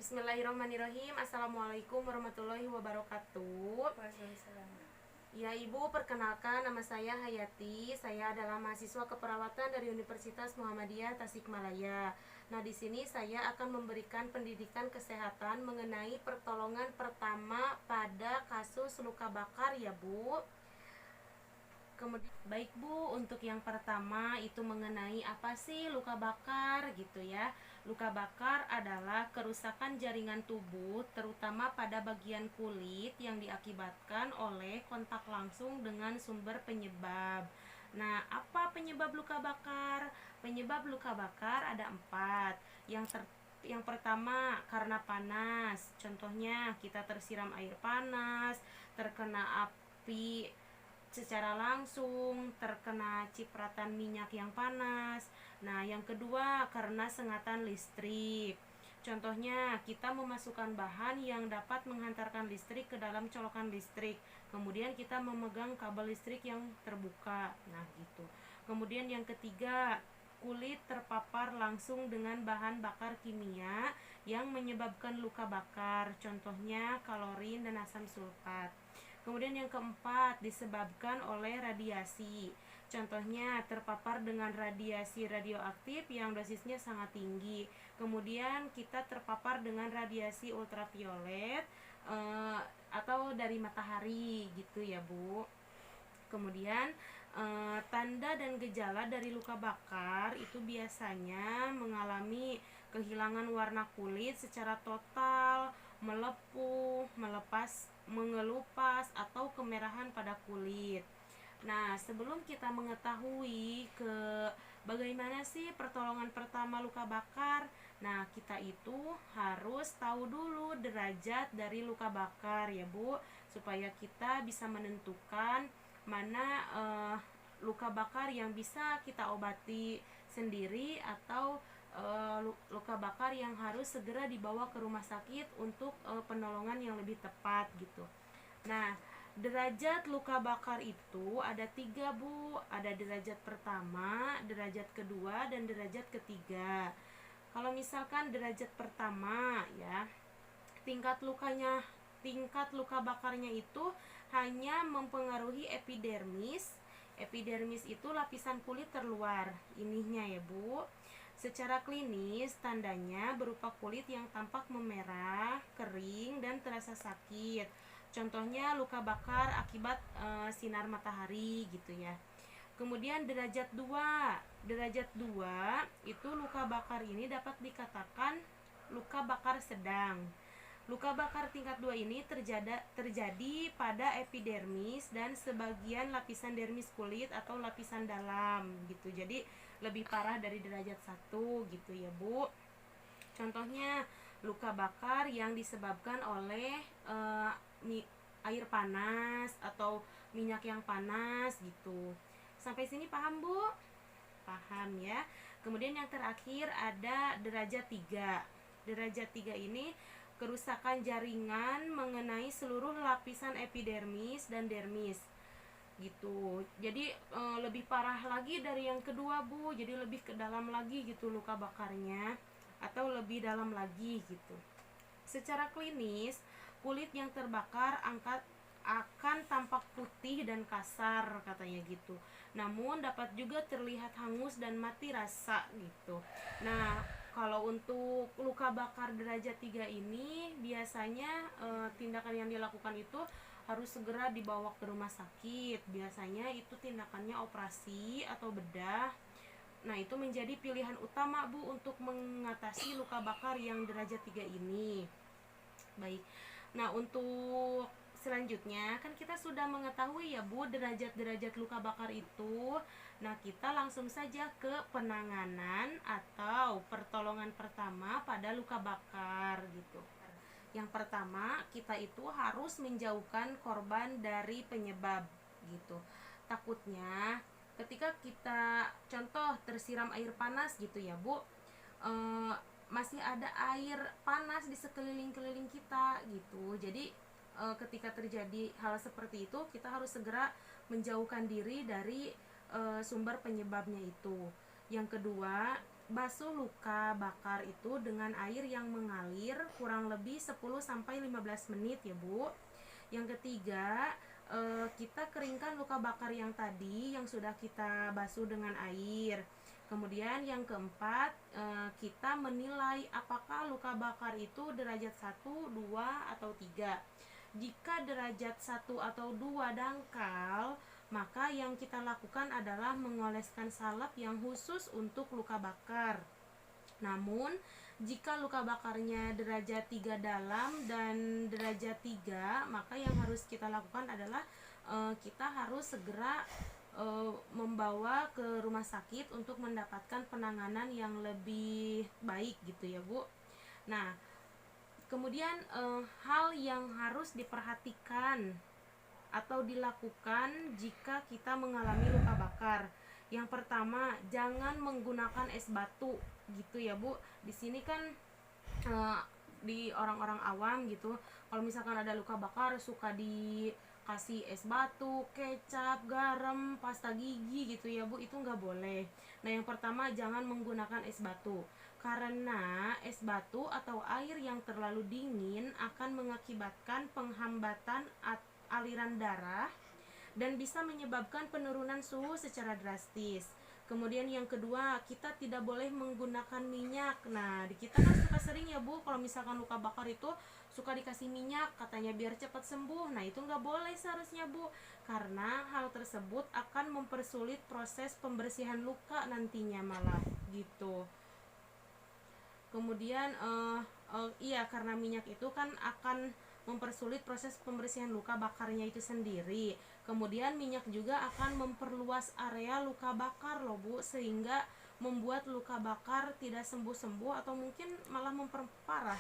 Bismillahirrahmanirrahim. Assalamualaikum warahmatullahi wabarakatuh. Waalaikumsalam. Ya Ibu, perkenalkan nama saya Hayati. Saya adalah mahasiswa keperawatan dari Universitas Muhammadiyah Tasikmalaya. Nah, di sini saya akan memberikan pendidikan kesehatan mengenai pertolongan pertama pada kasus luka bakar ya Bu. Kemudian, baik Bu, untuk yang pertama itu mengenai apa sih luka bakar gitu ya. Luka bakar adalah kerusakan jaringan tubuh terutama pada bagian kulit yang diakibatkan oleh kontak langsung dengan sumber penyebab. Nah, apa penyebab luka bakar? Penyebab luka bakar ada 4. Yang pertama karena panas. Contohnya kita tersiram air panas, terkena api secara langsung, terkena cipratan minyak yang panas. Nah, yang kedua karena sengatan listrik. Contohnya, kita memasukkan bahan yang dapat menghantarkan listrik ke dalam colokan listrik. Kemudian kita memegang kabel listrik yang terbuka. Nah, gitu. Kemudian yang ketiga, kulit terpapar langsung dengan bahan bakar kimia yang menyebabkan luka bakar. Contohnya klorin dan asam sulfat. Kemudian yang keempat disebabkan oleh radiasi. Contohnya terpapar dengan radiasi radioaktif yang dosisnya sangat tinggi. Kemudian kita terpapar dengan radiasi ultraviolet atau dari matahari gitu ya Bu. Kemudian tanda dan gejala dari luka bakar itu biasanya mengalami kehilangan warna kulit secara total, melepuh, mengelupas atau kemerahan pada kulit. Nah, sebelum kita mengetahui bagaimana sih pertolongan pertama luka bakar, nah kita itu harus tahu dulu derajat dari luka bakar ya Bu, supaya kita bisa menentukan mana luka bakar yang bisa kita obati sendiri atau luka bakar yang harus segera dibawa ke rumah sakit untuk penolongan yang lebih tepat gitu. Nah, derajat luka bakar itu ada 3 Bu. Ada derajat pertama, derajat kedua, dan derajat ketiga. Kalau misalkan derajat pertama ya, tingkat luka bakarnya itu hanya mempengaruhi epidermis. Epidermis itu lapisan kulit terluar ininya ya Bu. Secara klinis tandanya berupa kulit yang tampak memerah, kering, dan terasa sakit. Contohnya luka bakar akibat sinar matahari gitu ya. Kemudian derajat 2. Derajat 2 itu luka bakar ini dapat dikatakan luka bakar sedang. Luka bakar tingkat 2 ini terjadi pada epidermis dan sebagian lapisan dermis kulit atau lapisan dalam gitu. Jadi lebih parah dari derajat 1 gitu ya Bu. Contohnya luka bakar yang disebabkan oleh air panas atau minyak yang panas gitu. Sampai sini paham Bu? Paham ya. Kemudian yang terakhir ada derajat 3. Derajat 3 ini kerusakan jaringan mengenai seluruh lapisan epidermis dan dermis gitu. Jadi lebih parah lagi dari yang kedua Bu. Jadi lebih ke dalam lagi gitu luka bakarnya atau lebih dalam lagi gitu. Secara klinis, kulit yang terbakar akan tampak putih dan kasar katanya gitu. Namun dapat juga terlihat hangus dan mati rasa gitu. Nah, kalau untuk luka bakar derajat 3 ini biasanya tindakan yang dilakukan itu harus segera dibawa ke rumah sakit. Biasanya itu tindakannya operasi atau bedah. Nah, itu menjadi pilihan utama Bu untuk mengatasi luka bakar yang derajat 3 ini. Baik. Nah, untuk selanjutnya kan kita sudah mengetahui ya Bu derajat-derajat luka bakar itu. Nah, kita langsung saja ke penanganan atau pertolongan pertama pada luka bakar gitu. Yang pertama, kita itu harus menjauhkan korban dari penyebab gitu. Takutnya ketika kita contoh tersiram air panas gitu ya Bu, masih ada air panas di sekeliling-keliling kita gitu. Jadi ketika terjadi hal seperti itu, kita harus segera menjauhkan diri dari sumber penyebabnya itu. Yang kedua, basuh luka bakar itu dengan air yang mengalir kurang lebih 10-15 menit ya Bu. Yang ketiga, kita keringkan luka bakar yang tadi yang sudah kita basuh dengan air. Kemudian yang keempat, kita menilai apakah luka bakar itu derajat 1, 2, atau 3. Jika derajat 1 atau 2 dangkal, maka yang kita lakukan adalah mengoleskan salep yang khusus untuk luka bakar. Namun, jika luka bakarnya derajat 3 dalam dan derajat 3, maka yang harus kita lakukan adalah kita harus segera membawa ke rumah sakit untuk mendapatkan penanganan yang lebih baik gitu ya Bu. Nah, kemudian hal yang harus diperhatikan atau dilakukan jika kita mengalami luka bakar. Yang pertama, jangan menggunakan es batu gitu ya Bu. Di sini kan di orang-orang awam gitu, kalau misalkan ada luka bakar suka dikasih es batu, kecap, garam, pasta gigi gitu ya Bu. Itu nggak boleh. Nah, yang pertama, jangan menggunakan es batu, karena es batu atau air yang terlalu dingin akan mengakibatkan penghambatan aliran darah dan bisa menyebabkan penurunan suhu secara drastis. Kemudian yang kedua, kita tidak boleh menggunakan minyak. Nah, di kita kan suka sering ya Bu, kalau misalkan luka bakar itu suka dikasih minyak, katanya biar cepat sembuh. Nah, itu nggak boleh seharusnya Bu, karena hal tersebut akan mempersulit proses pembersihan luka nantinya malah gitu. Kemudian iya, karena minyak itu kan akan mempersulit proses pembersihan luka bakarnya itu sendiri. Kemudian minyak juga akan memperluas area luka bakar loh Bu, sehingga membuat luka bakar tidak sembuh-sembuh atau mungkin malah memperparah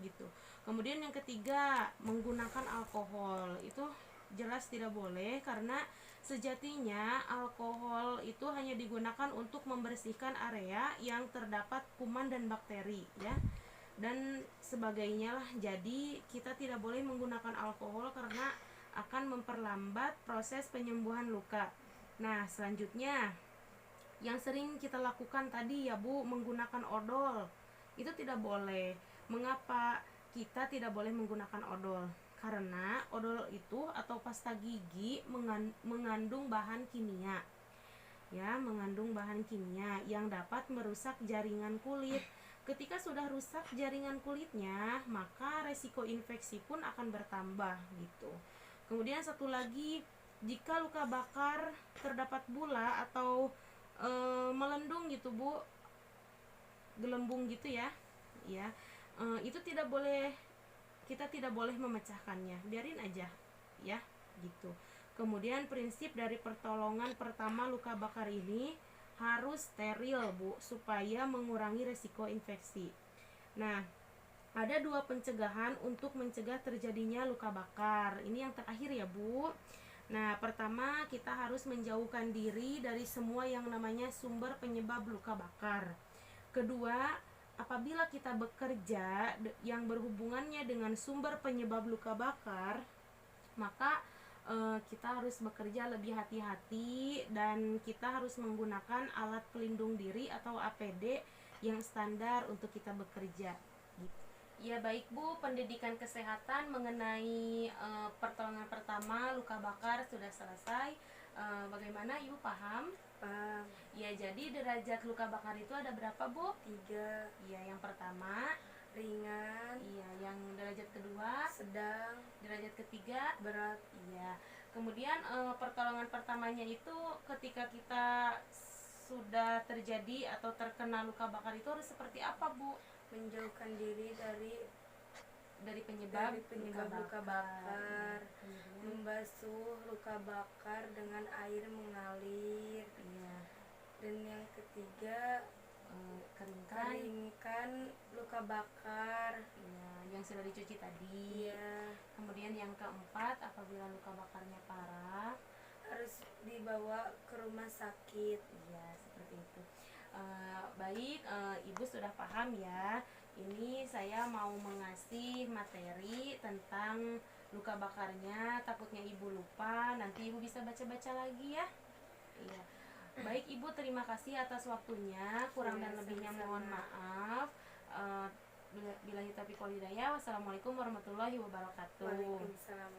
gitu. Kemudian yang ketiga, menggunakan alkohol. Itu jelas tidak boleh, karena sejatinya alkohol itu hanya digunakan untuk membersihkan area yang terdapat kuman dan bakteri ya, dan sebagainya lah. Jadi kita tidak boleh menggunakan alkohol karena akan memperlambat proses penyembuhan luka. Nah, selanjutnya yang sering kita lakukan tadi ya Bu, menggunakan odol. Itu tidak boleh. Mengapa kita tidak boleh menggunakan odol? Karena odol itu atau pasta gigi mengandung bahan kimia. Ya, mengandung bahan kimia yang dapat merusak jaringan kulit. Ketika sudah rusak jaringan kulitnya, maka resiko infeksi pun akan bertambah gitu. Kemudian satu lagi, jika luka bakar terdapat bula atau melendung gitu Bu, gelembung gitu ya, itu tidak boleh, kita tidak boleh memecahkannya, biarin aja ya gitu. Kemudian prinsip dari pertolongan pertama luka bakar ini harus steril Bu, supaya mengurangi resiko infeksi. Nah, ada 2 pencegahan untuk mencegah terjadinya luka bakar. Ini yang terakhir ya Bu. Nah, pertama, kita harus menjauhkan diri dari semua yang namanya sumber penyebab luka bakar. Kedua, apabila kita bekerja yang berhubungannya dengan sumber penyebab luka bakar, maka kita harus bekerja lebih hati-hati dan kita harus menggunakan alat pelindung diri atau APD yang standar untuk kita bekerja. Ya baik Bu, pendidikan kesehatan mengenai pertolongan pertama luka bakar sudah selesai. Bagaimana Ibu paham? Paham. Ya, jadi derajat luka bakar itu ada berapa Bu? 3. Iya, yang pertama Ringan. Iya, yang derajat kedua Sedang. derajat ketiga Berat. Iya. Kemudian pertolongan pertamanya itu ketika kita sudah terjadi atau terkena luka bakar itu harus seperti apa Bu? Menjauhkan diri dari penyebab luka bakar. Kemudian, Membasuh luka bakar dengan air mengalir. iya, Dan yang ketiga, keringkan luka bakar. ya, yang sudah dicuci tadi. Iya. Kemudian yang keempat, apabila luka bakarnya parah Harus dibawa ke rumah sakit. ya, seperti itu. Baik, Ibu sudah paham ya. Ini saya mau mengasih materi tentang luka bakarnya, takutnya Ibu lupa, nanti Ibu bisa baca-baca lagi ya. Iya. Baik Ibu, terima kasih atas waktunya. Kurang Ya, dan lebihnya sama-sama. mohon maaf. Billahi taufiq wal hidayah. Wassalamualaikum warahmatullahi wabarakatuh. Waalaikumsalam.